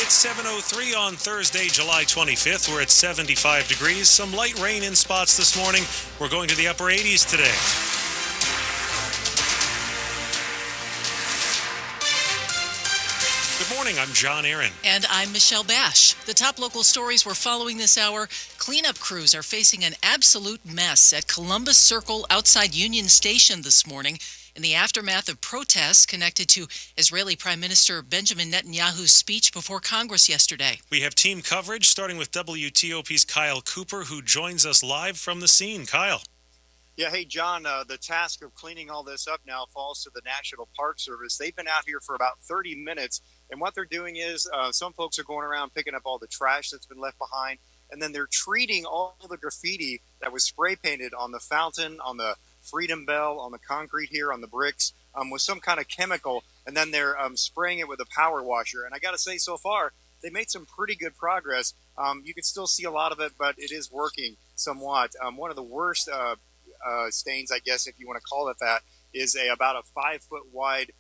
It's 7:03 on Thursday, July 25th. We're at 75 degrees. Some light rain in spots this morning. We're going to the upper 80s today. Good morning, I'm John Aaron. And I'm Michelle Bash. The top local stories we're following this hour. Cleanup crews are facing an absolute mess at Columbus Circle outside Union Station this morning in the aftermath of protests connected to Israeli Prime Minister Benjamin Netanyahu's speech before Congress yesterday. We have team coverage starting with WTOP's Kyle Cooper, who joins us live from the scene. Kyle. Yeah, hey, John, the task of cleaning all this up now falls to the National Park Service. They've been out here for about 30 minutes, and what they're doing is some folks are going around picking up all the trash that's been left behind, and then they're treating all the graffiti that was spray painted on the fountain, on the Freedom Bell, on the concrete here, on the bricks, with some kind of chemical, and then they're spraying it with a power washer. And I got to say, so far, they made some pretty good progress. You can still see a lot of it, but it is working somewhat. One of the worst stains, I guess, if you want to call it that, is about a 5-foot wide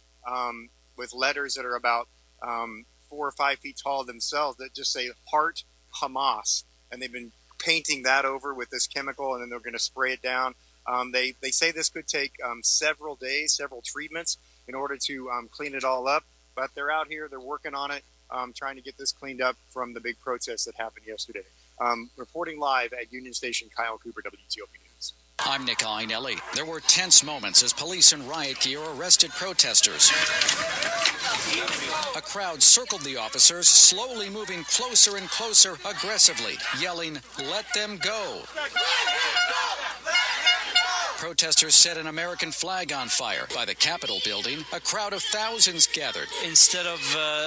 with letters that are about 4 or 5 feet tall themselves that just say Heart Hamas. And they've been painting that over with this chemical, and then they're going to spray it down. They say this could take several days, several treatments in order to clean it all up. But they're out here, they're working on it, trying to get this cleaned up from the big protest that happened yesterday. Reporting live at Union Station, Kyle Cooper, WTOP News. I'm Nick Einelli. There were tense moments as police in riot gear arrested protesters. A crowd circled the officers, slowly moving closer and closer, aggressively, yelling, "Let them go!" Protesters set an American flag on fire. By the Capitol building, a crowd of thousands gathered. Instead of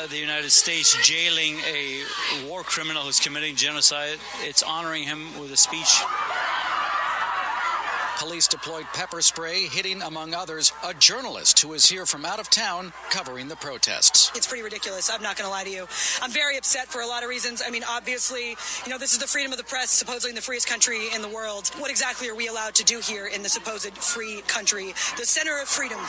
the United States jailing a war criminal who's committing genocide, it's honoring him with a speech. Police deployed pepper spray, hitting, among others, a journalist who is here from out of town covering the protests. It's pretty ridiculous. I'm not going to lie to you. I'm very upset for a lot of reasons. I mean, obviously, this is the freedom of the press, supposedly the freest country in the world. What exactly are we allowed to do here in the supposed free country, the center of freedom?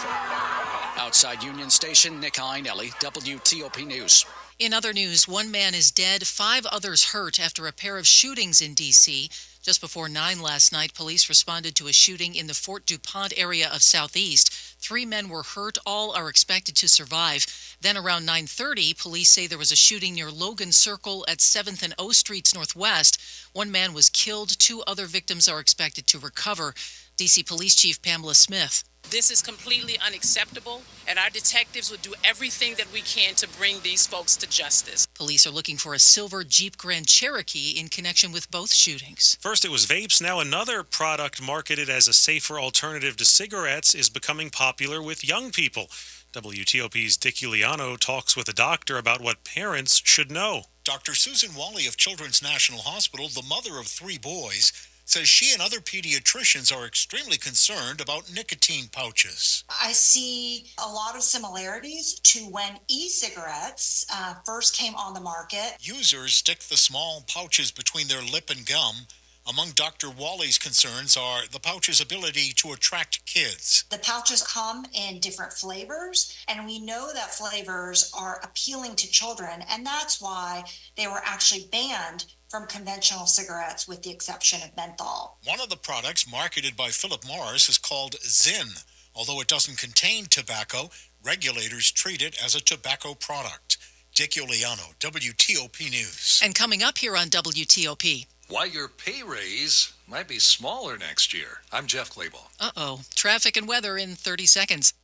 Outside Union Station, Nick Einelli, WTOP News. In other news, one man is dead, 5 others hurt after a pair of shootings in D.C. Just before 9 last night, police responded to a shooting in the Fort DuPont area of Southeast. 3 men were hurt. All are expected to survive. Then around 9:30, police say there was a shooting near Logan Circle at 7th and O Streets Northwest. 1 man was killed. 2 other victims are expected to recover. D.C. Police Chief Pamela Smith. This is completely unacceptable, and our detectives will do everything that we can to bring these folks to justice. Police are looking for a silver Jeep Grand Cherokee in connection with both shootings. First it was vapes. Now another product marketed as a safer alternative to cigarettes is becoming popular with young people. WTOP's Dick Uliano talks with a doctor about what parents should know. Dr. Susan Wally of Children's National Hospital, the mother of 3 boys, says she and other pediatricians are extremely concerned about nicotine pouches. I see a lot of similarities to when e-cigarettes first came on the market. Users stick the small pouches between their lip and gum. Among Dr. Wally's concerns are the pouch's ability to attract kids. The pouches come in different flavors, and we know that flavors are appealing to children, and that's why they were actually banned from conventional cigarettes with the exception of menthol. One of the products marketed by Philip Morris is called Zyn. Although it doesn't contain tobacco, regulators treat it as a tobacco product. Dick Uliano, WTOP News. And coming up here on WTOP. Why your pay raise might be smaller next year. I'm Jeff Clayball. Traffic and weather in 30 seconds.